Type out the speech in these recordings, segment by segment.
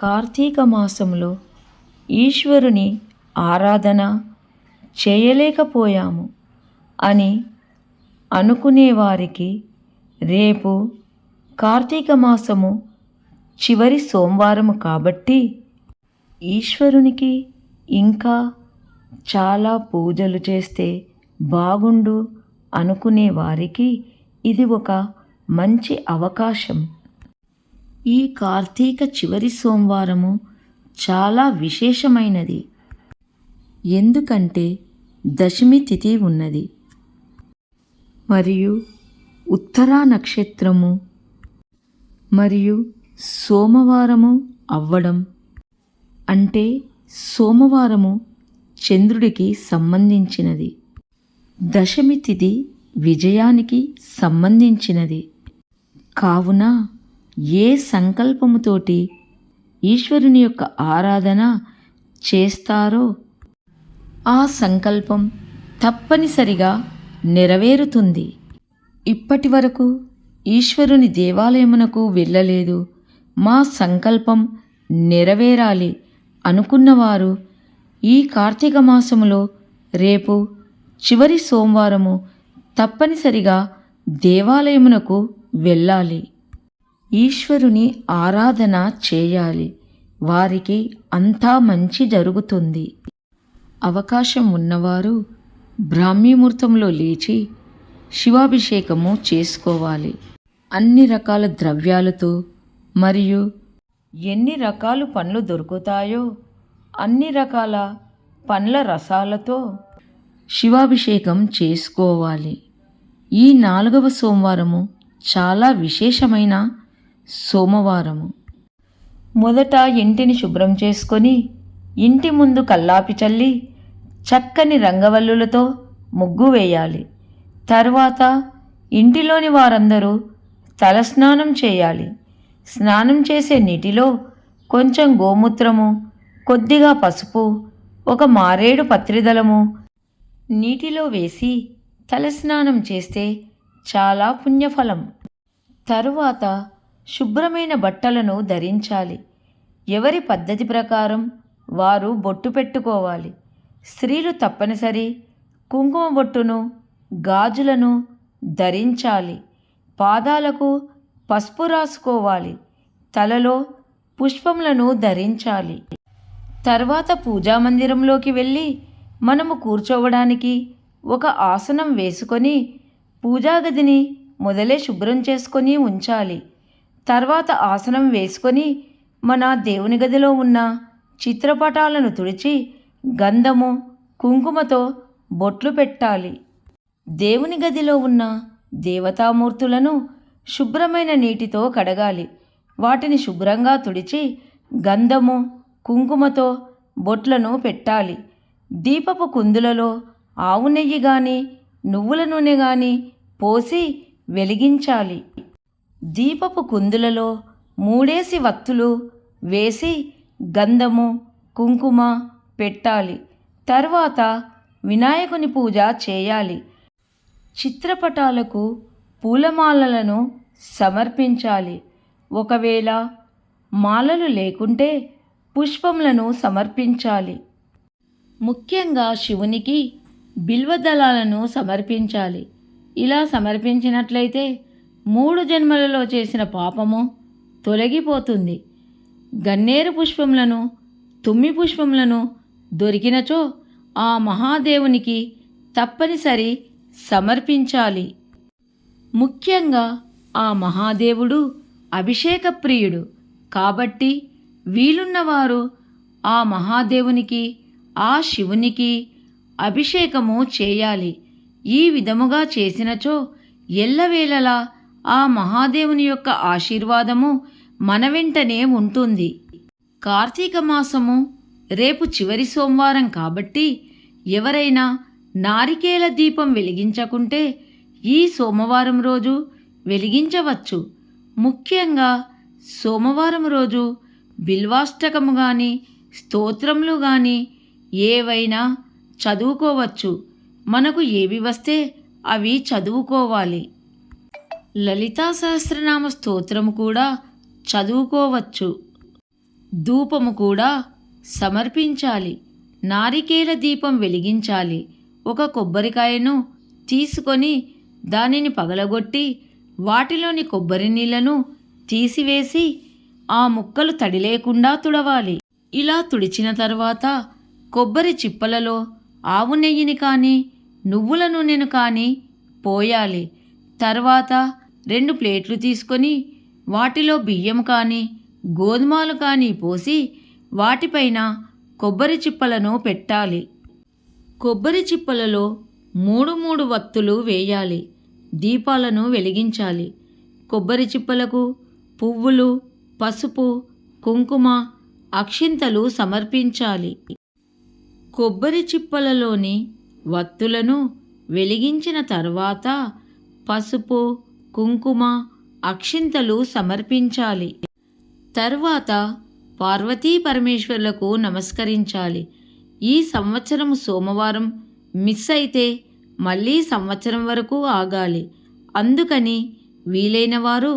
కార్తీక మాసంలో ఈశ్వరుని ఆరాధన చేయలేకపోయాము అని అనుకునేవారికి రేపు కార్తీక మాసము చివరి సోమవారము కాబట్టి ఈశ్వరునికి ఇంకా చాలా పూజలు చేస్తే బాగుండు అనుకునే వారికి ఇది ఒక మంచి అవకాశం. ఈ కార్తీక చివరి సోమవారము చాలా విశేషమైనది. ఎందుకంటే దశమి తిథి ఉన్నది మరియు ఉత్తరా నక్షత్రము మరియు సోమవారము అవ్వడం అంటే సోమవారము చంద్రుడికి సంబంధించినది. దశమి తిథి విజయానికి సంబంధించినది. కావున ఏ సంకల్పముతోటి ఈశ్వరుని యొక్క ఆరాధన చేస్తారో ఆ సంకల్పం తప్పనిసరిగా నెరవేరుతుంది. ఇప్పటి వరకు ఈశ్వరుని దేవాలయమునకు వెళ్ళలేదు, మా సంకల్పం నెరవేరాలి అనుకున్నవారు ఈ కార్తీక మాసములో రేపు చివరి సోమవారము తప్పనిసరిగా దేవాలయమునకు వెళ్ళాలి. ఈశ్వరుని ఆరాధన చేయాలి. వారికి అంతా మంచి జరుగుతుంది. అవకాశం ఉన్నవారు బ్రాహ్మీ ముహూర్తంలో లేచి శివాభిషేకము చేసుకోవాలి. అన్ని రకాల ద్రవ్యాలతో మరియు ఎన్ని రకాల పండ్లు దొరుకుతాయో అన్ని రకాల పండ్ల రసాలతో శివాభిషేకం చేసుకోవాలి. ఈ 4వ సోమవారము చాలా విశేషమైన సోమవారము. మొదట ఇంటిని శుభ్రం చేసుకొని ఇంటి ముందు కల్లాపి చల్లి చక్కని రంగవల్లులతో ముగ్గు వేయాలి. తర్వాత ఇంటిలోని వారందరూ తలస్నానం చేయాలి. స్నానం చేసే నీటిలో కొంచెం గోమూత్రము, కొద్దిగా పసుపు, ఒక మారేడు పత్రిదలము నీటిలో వేసి తలస్నానం చేస్తే చాలా పుణ్యఫలం. తరువాత శుభ్రమైన బట్టలను ధరించాలి. ఎవరి పద్ధతి ప్రకారం వారు బొట్టు పెట్టుకోవాలి. స్త్రీలు తప్పనిసరి కుంకుమ బొట్టును, గాజులను ధరించాలి. పాదాలకు పసుపు రాసుకోవాలి. తలలో పుష్పములను ధరించాలి. తర్వాత పూజామందిరంలోకి వెళ్ళి మనము కూర్చోవడానికి ఒక ఆసనం వేసుకొని పూజాగదిని మొదలే శుభ్రం చేసుకొని ఉంచాలి. తర్వాత ఆసనం వేసుకొని మన దేవుని గదిలో ఉన్న చిత్రపటాలను తుడిచి గంధము, కుంకుమతో బొట్లు పెట్టాలి. దేవుని గదిలో ఉన్న దేవతామూర్తులను శుభ్రమైన నీటితో కడగాలి. వాటిని శుభ్రంగా తుడిచి గంధము, కుంకుమతో బొట్లను పెట్టాలి. దీపపు కుందులలో ఆవు నెయ్యి కానీ నువ్వుల నూనె కానీ పోసి వెలిగించాలి. దీపపు కుందులలో 3 వత్తులు వేసి గంధము, కుంకుమ పెట్టాలి. తర్వాత వినాయకుని పూజ చేయాలి. చిత్రపటాలకు పూలమాలలను సమర్పించాలి. ఒకవేళ మాలలు లేకుంటే పుష్పములను సమర్పించాలి. ముఖ్యంగా శివునికి బిల్వదళాలను సమర్పించాలి. ఇలా సమర్పించినట్లయితే 3 జన్మలలో చేసిన పాపము తొలగిపోతుంది. గన్నేరు పుష్పములను, తుమ్మి పుష్పములను దొరికినచో ఆ మహాదేవునికి తప్పనిసరి సమర్పించాలి. ముఖ్యంగా ఆ మహాదేవుడు అభిషేక ప్రియుడు కాబట్టి వీలున్నవారు ఆ మహాదేవునికి, ఆ శివునికి అభిషేకము చేయాలి. ఈ విధముగా చేసినచో ఎల్లవేళలా ఆ మహాదేవుని యొక్క ఆశీర్వాదము మన వెంటనే ఉంటుంది. కార్తీక మాసము రేపు చివరి సోమవారం కాబట్టి ఎవరైనా నారికేల దీపం వెలిగించకుంటే ఈ సోమవారం రోజు వెలిగించవచ్చు. ముఖ్యంగా సోమవారం రోజు బిల్వాష్టకము కానీ స్తోత్రములు కానీ ఏవైనా చదువుకోవచ్చు. మనకు ఏవి వస్తే అవి చదువుకోవాలి. లలితా సహస్రనామ స్తోత్రము కూడా చదువుకోవచ్చు. ధూపము కూడా సమర్పించాలి. నారికేల దీపం వెలిగించాలి. ఒక కొబ్బరికాయను తీసుకొని దానిని పగలగొట్టి వాటిలోని కొబ్బరి నీళ్లను తీసివేసి ఆ ముక్కలు తడి లేకుండా తుడవాలి. ఇలా తుడిచిన తర్వాత కొబ్బరి చిప్పలలో ఆవు నెయ్యిని కానీ నువ్వుల నూనెను కానీ పోయాలి. తర్వాత 2 ప్లేట్లు తీసుకొని వాటిలో బియ్యం కానీ గోధుమలు కానీ పోసి వాటిపైన కొబ్బరి చిప్పలను పెట్టాలి. కొబ్బరి చిప్పలలో 3 వత్తులు వేయాలి. దీపాలను వెలిగించాలి. కొబ్బరి చిప్పలకు పువ్వులు, పసుపు, కుంకుమ, అక్షింతలు సమర్పించాలి. కొబ్బరి చిప్పలలోని వత్తులను వెలిగించిన తర్వాత పసుపు, కుంకుమ, అక్షింతలు సమర్పించాలి. తర్వాత పార్వతీ పరమేశ్వరులకు నమస్కరించాలి. ఈ సంవత్సరం సోమవారం మిస్ అయితే మళ్ళీ సంవత్సరం వరకు ఆగాలి. అందుకని వీలైన వారు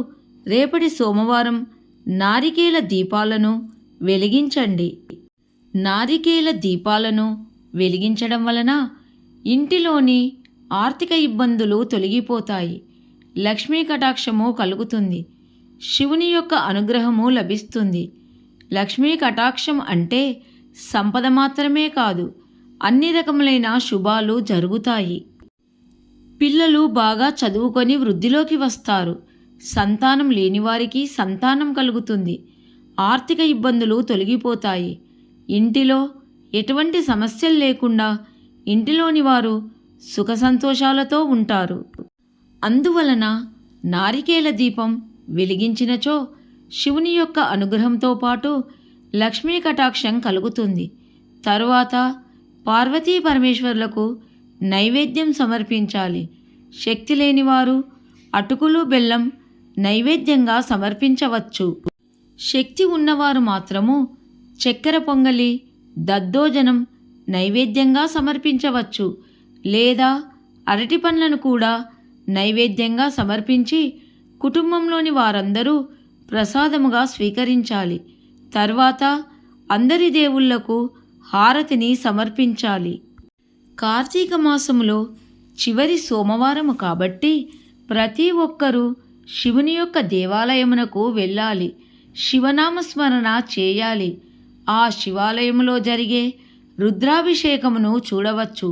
రేపటి సోమవారం నారికేల దీపాలను వెలిగించండి. నారికేల దీపాలను వెలిగించడం వలన ఇంటిలోని ఆర్థిక ఇబ్బందులు తొలగిపోతాయి. లక్ష్మీ కటాక్షము కలుగుతుంది. శివుని యొక్క అనుగ్రహము లభిస్తుంది. లక్ష్మీ కటాక్షం అంటే సంపద మాత్రమే కాదు, అన్ని రకములైన శుభాలు జరుగుతాయి. పిల్లలు బాగా చదువుకొని వృద్ధిలోకి వస్తారు. సంతానం లేనివారికి సంతానం కలుగుతుంది. ఆర్థిక ఇబ్బందులు తొలగిపోతాయి. ఇంటిలో ఎటువంటి సమస్యలు లేకుండా ఇంటిలోని వారు సుఖ సంతోషాలతో ఉంటారు. అందువలన నారికేల దీపం వెలిగించినచో శివుని యొక్క అనుగ్రహంతో పాటు లక్ష్మీ కటాక్షం కలుగుతుంది. తరువాత పార్వతీ పరమేశ్వరులకు నైవేద్యం సమర్పించాలి. శక్తి లేనివారు అటుకులు, బెల్లం నైవేద్యంగా సమర్పించవచ్చు. శక్తి ఉన్నవారు మాత్రము చక్కెర పొంగలి, దద్దోజనం నైవేద్యంగా సమర్పించవచ్చు. లేదా అరటి పండ్లను కూడా నైవేద్యంగా సమర్పించి కుటుంబంలోని వారందరూ ప్రసాదముగా స్వీకరించాలి. తర్వాత అందరి దేవుళ్లకు హారతిని సమర్పించాలి. కార్తీక మాసములో చివరి సోమవారము కాబట్టి ప్రతి ఒక్కరూ శివుని యొక్క దేవాలయమునకు వెళ్ళాలి. శివనామస్మరణ చేయాలి. ఆ శివాలయములో జరిగే రుద్రాభిషేకమును చూడవచ్చు.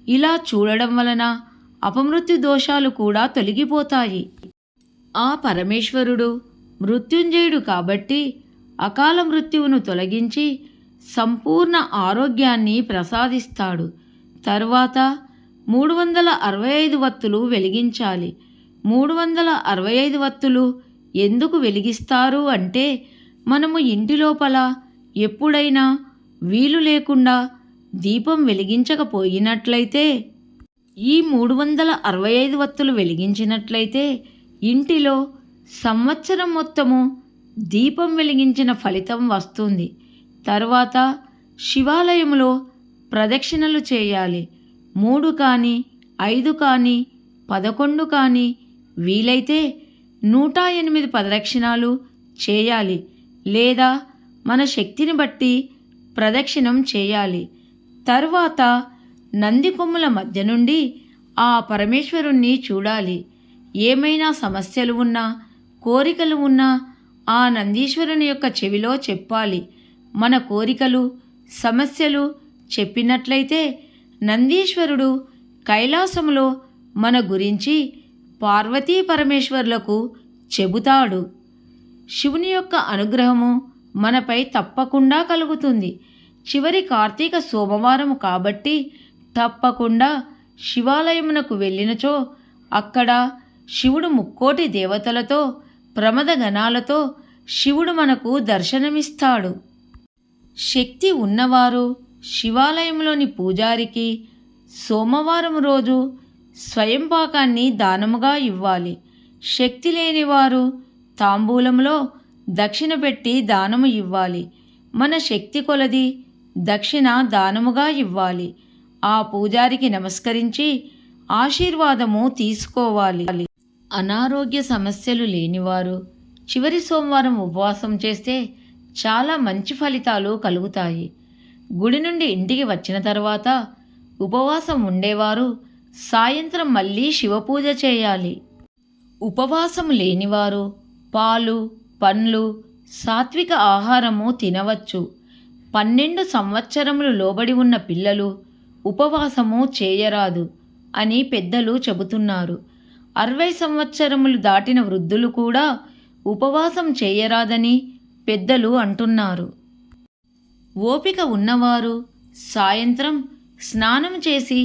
ఇలా చూడడం వలన అపమృత్యు దోషాలు కూడా తొలగిపోతాయి. ఆ పరమేశ్వరుడు మృత్యుంజయుడు కాబట్టి అకాల మృత్యువును తొలగించి సంపూర్ణ ఆరోగ్యాన్ని ప్రసాదిస్తాడు. తరువాత 365 వత్తులు వెలిగించాలి. 365 వత్తులు ఎందుకు వెలిగిస్తారు అంటే మనము ఇంటి లోపల ఎప్పుడైనా వీలు లేకుండా దీపం వెలిగించకపోయినట్లయితే ఈ 365 వత్తులు వెలిగించినట్లయితే ఇంటిలో సంవత్సరం మొత్తము దీపం వెలిగించిన ఫలితం వస్తుంది. తర్వాత శివాలయంలో ప్రదక్షిణలు చేయాలి. 3 కానీ 5 కానీ 11 కానీ వీలైతే 108 ప్రదక్షిణాలు చేయాలి. లేదా మన శక్తిని బట్టి ప్రదక్షిణం చేయాలి. తర్వాత నంది కొమ్ముల మధ్య నుండి ఆ పరమేశ్వరుణ్ణి చూడాలి. ఏమైనా సమస్యలు ఉన్నా, కోరికలు ఉన్నా ఆ నందీశ్వరుని యొక్క చెవిలో చెప్పాలి. మన కోరికలు, సమస్యలు చెప్పినట్లయితే నందీశ్వరుడు కైలాసములో మన గురించి పార్వతీ పరమేశ్వరులకు చెబుతాడు. శివుని యొక్క అనుగ్రహము మనపై తప్పకుండా కలుగుతుంది. చివరి కార్తీక సోమవారం కాబట్టి తప్పకుండా శివాలయమునకు వెళ్ళినచో అక్కడ శివుడు ముక్కోటి దేవతలతో, ప్రమదగణాలతో శివుడు మనకు దర్శనమిస్తాడు. శక్తి ఉన్నవారు శివాలయంలోని పూజారికి సోమవారం రోజు స్వయంపాకాన్ని దానముగా ఇవ్వాలి. శక్తి లేనివారు తాంబూలంలో దక్షిణ పెట్టి దానము ఇవ్వాలి. మన శక్తి కొలది దక్షిణ దానముగా ఇవ్వాలి. ఆ పూజారికి నమస్కరించి ఆశీర్వాదము తీసుకోవాలి. అనారోగ్య సమస్యలు లేనివారు చివరి సోమవారం ఉపవాసం చేస్తే చాలా మంచి ఫలితాలు కలుగుతాయి. గుడి నుండి ఇంటికి వచ్చిన తర్వాత ఉపవాసం ఉండేవారు సాయంత్రం మళ్ళీ శివపూజ చేయాలి. ఉపవాసం లేనివారు పాలు, పండ్లు, సాత్విక ఆహారము తినవచ్చు. 12 సంవత్సరములు లోబడి ఉన్న పిల్లలు ఉపవాసము చేయరాదు అని పెద్దలు చెబుతున్నారు. 60 సంవత్సరములు దాటిన వృద్ధులు కూడా ఉపవాసం చేయరాదని పెద్దలు అంటున్నారు. ఓపిక ఉన్నవారు సాయంత్రం స్నానం చేసి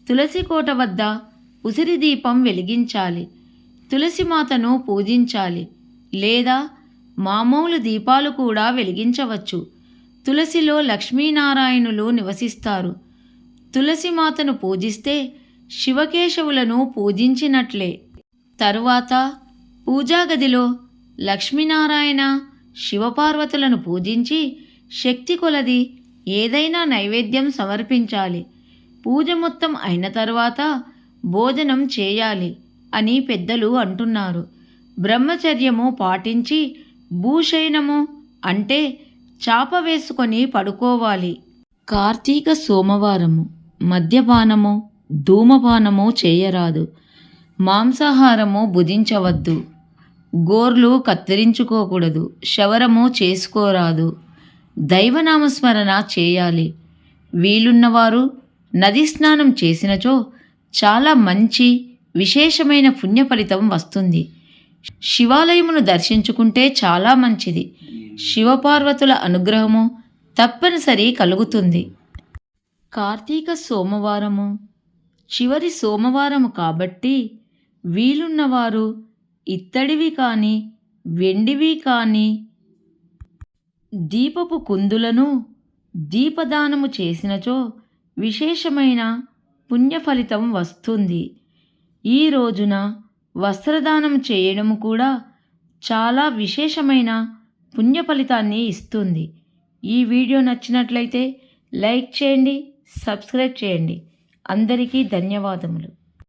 తులసి కోట వద్ద ఉసిరి దీపం వెలిగించాలి. తులసి మాతను పూజించాలి లేదా మామూలు దీపాలు కూడా వెలిగించవచ్చు. తులసిలో లక్ష్మీనారాయణులు నివసిస్తారు. తులసి మాతను పూజిస్తే శివకేశవులను పూజించినట్లే. తరువాత పూజా గదిలో లక్ష్మీనారాయణ శివపార్వతులను పూజించి శక్తి కొలది ఏదైనా నైవేద్యం సమర్పించాలి. పూజ మొత్తం అయిన తర్వాత భోజనం చేయాలి అని పెద్దలు అంటున్నారు. బ్రహ్మచర్యము పాటించి భూషయనము అంటే చాప వేసుకొని పడుకోవాలి. కార్తీక సోమవారము మద్యపానము, ధూమపానము చేయరాదు. మాంసాహారము భుజించవద్దు. గోర్లు కత్తిరించుకోకూడదు. శవరము చేసుకోరాదు. దైవనామస్మరణ చేయాలి. వీలున్నవారు నది స్నానం చేసినచో చాలా మంచి విశేషమైన పుణ్య ఫలితం వస్తుంది. శివాలయమును దర్శించుకుంటే చాలా మంచిది. శివపార్వతుల అనుగ్రహము తప్పనిసరి కలుగుతుంది. కార్తీక సోమవారము చివరి సోమవారము కాబట్టి వీలున్నవారు ఇత్తడివి కానీ వెండివి కానీ దీపపు కుందులను దీపదానము చేసినచో విశేషమైన పుణ్య ఫలితం వస్తుంది. ఈ రోజున వస్త్రదానం చేయడం కూడా చాలా విశేషమైన పుణ్య ఫలితాన్ని ఇస్తుంది. ఈ వీడియో నచ్చినట్లయితే లైక్ చేయండి, సబ్స్క్రైబ్ చేయండి. అందరికీ ధన్యవాదములు.